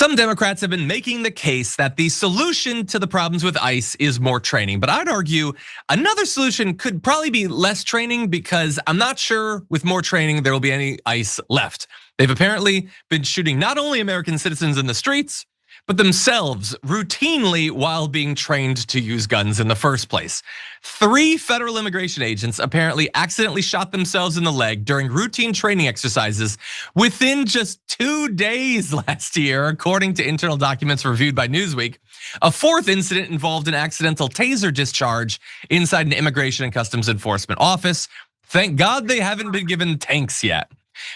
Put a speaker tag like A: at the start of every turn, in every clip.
A: Some Democrats have been making the case that the solution to the problems with ICE is more training, but I'd argue another solution could probably be less training, because I'm not sure with more training there will be any ICE left. They've apparently been shooting not only American citizens in the streets, but themselves routinely while being trained to use guns in the first place. 3 federal immigration agents apparently accidentally shot themselves in the leg during routine training exercises within just 2 days last year, according to internal documents reviewed by Newsweek. A 4th incident involved an accidental taser discharge inside an immigration and customs enforcement office. Thank God they haven't been given tanks yet.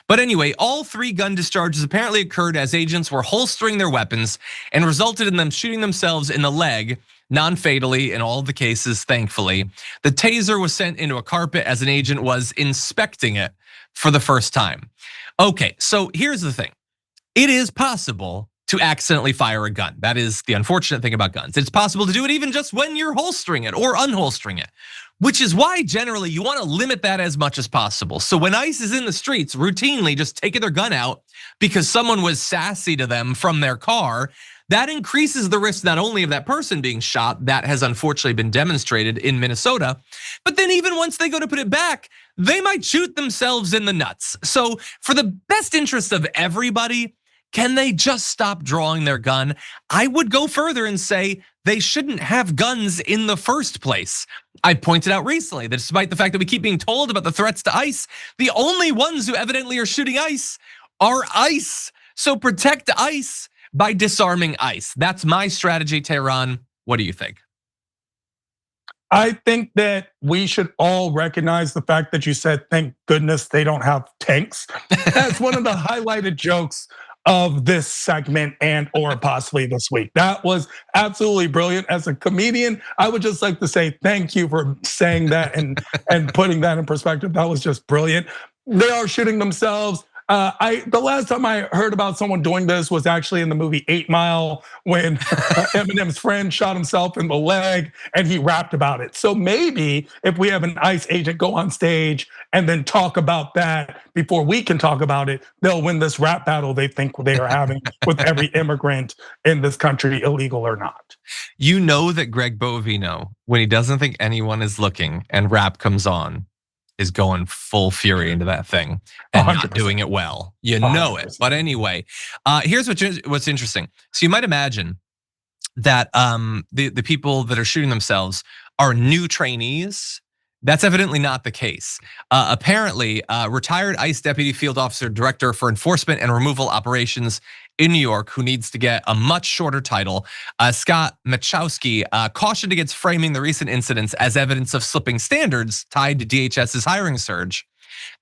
A: But anyway, all 3 gun discharges apparently occurred as agents were holstering their weapons and resulted in them shooting themselves in the leg, non-fatally in all of the cases, thankfully. The taser was sent into a carpet as an agent was inspecting it for the first time. Okay, so here's the thing. It is possible to accidentally fire a gun. That is the unfortunate thing about guns. It's possible to do it even just when you're holstering it or unholstering it, which is why generally you want to limit that as much as possible. So when ICE is in the streets routinely just taking their gun out because someone was sassy to them from their car, that increases the risk not only of that person being shot, that has unfortunately been demonstrated in Minnesota, but then even once they go to put it back, they might shoot themselves in the nuts. So for the best interest of everybody, can they just stop drawing their gun? I would go further and say they shouldn't have guns in the first place. I pointed out recently that despite the fact that we keep being told about the threats to ICE, the only ones who evidently are shooting ICE are ICE. So protect ICE by disarming ICE. That's my strategy, Tehran. What do you think?
B: I think that we should all recognize the fact that you said, thank goodness they don't have tanks. That's one of the highlighted jokes of this segment and or possibly this week. That was absolutely brilliant. As a comedian, I would just like to say thank you for saying that and putting that in perspective. That was just brilliant. They are shooting themselves. The last time I heard about someone doing this was actually in the movie 8 Mile, when Eminem's friend shot himself in the leg and he rapped about it. So maybe if we have an ICE agent go on stage and then talk about that before we can talk about it, they'll win this rap battle they think they are having with every immigrant in this country, illegal or not.
A: You know that Greg Bovino, when he doesn't think anyone is looking and rap comes on, is going full fury into that thing and 100%. Not doing it well. You know 100%. It. But anyway, here's what's interesting. So you might imagine that the people that are shooting themselves are new trainees. That's evidently not the case. Apparently, retired ICE Deputy Field Officer Director for Enforcement and Removal Operations in New York, who needs to get a much shorter title, Scott Machowski, cautioned against framing the recent incidents as evidence of slipping standards tied to DHS's hiring surge.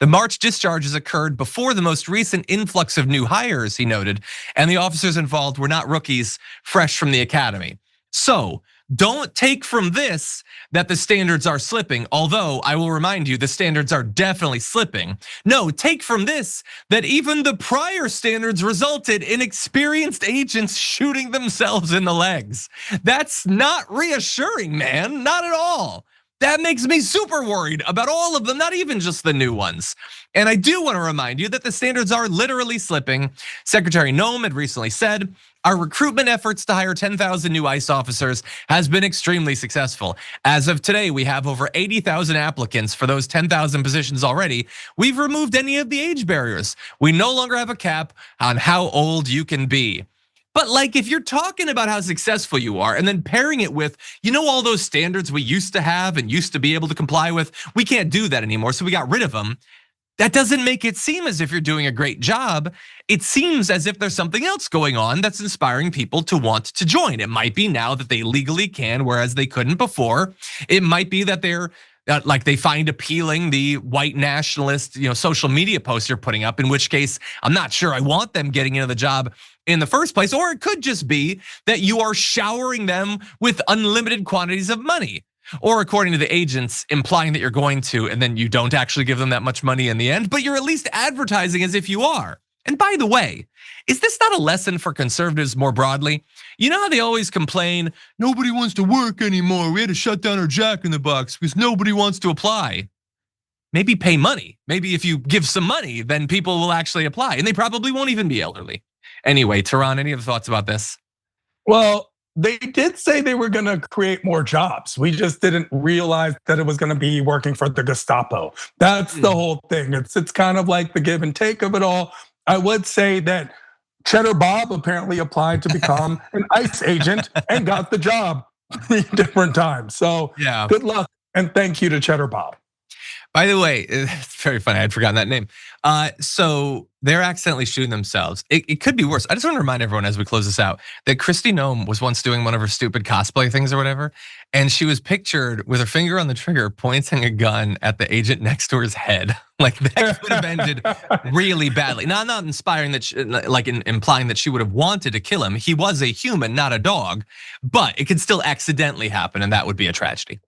A: The March discharges occurred before the most recent influx of new hires, he noted, and the officers involved were not rookies fresh from the academy. So don't take from this that the standards are slipping, although I will remind you the standards are definitely slipping. No, take from this that even the prior standards resulted in experienced agents shooting themselves in the legs. That's not reassuring, man, not at all. That makes me super worried about all of them, not even just the new ones. And I do want to remind you that the standards are literally slipping. Secretary Noem had recently said, our recruitment efforts to hire 10,000 new ICE officers has been extremely successful. As of today, we have over 80,000 applicants for those 10,000 positions already. We've removed any of the age barriers. We no longer have a cap on how old you can be. But like, if you're talking about how successful you are and then pairing it with, all those standards we used to have and used to be able to comply with, we can't do that anymore, so we got rid of them. That doesn't make it seem as if you're doing a great job. It seems as if there's something else going on that's inspiring people to want to join. It might be now that they legally can, whereas they couldn't before. It might be that they're like they find appealing the white nationalist, social media posts you're putting up, in which case I'm not sure I want them getting into the job in the first place. Or it could just be that you are showering them with unlimited quantities of money. Or according to the agents, implying that you're going to, and then you don't actually give them that much money in the end, but you're at least advertising as if you are. And by the way, is this not a lesson for conservatives more broadly? You know how they always complain, nobody wants to work anymore. We had to shut down our Jack in the Box because nobody wants to apply. Maybe pay money. Maybe if you give some money, then people will actually apply, and they probably won't even be elderly. Anyway, Tehran, any other thoughts about this?
B: Well, they did say they were gonna create more jobs. We just didn't realize that it was gonna be working for the Gestapo. That's the whole thing. It's kind of like the give and take of it all. I would say that Cheddar Bob apparently applied to become an ICE agent and got the job 3 different times. So
A: yeah,
B: good luck and thank you to Cheddar Bob.
A: By the way, it's very funny. I'd forgotten that name. So they're accidentally shooting themselves. It could be worse. I just want to remind everyone as we close this out that Kristi Noem was once doing one of her stupid cosplay things or whatever, and she was pictured with her finger on the trigger, pointing a gun at the agent next to his head. Like that could have ended really badly. Now, I'm not inspiring that, implying that she would have wanted to kill him. He was a human, not a dog, but it could still accidentally happen, and that would be a tragedy.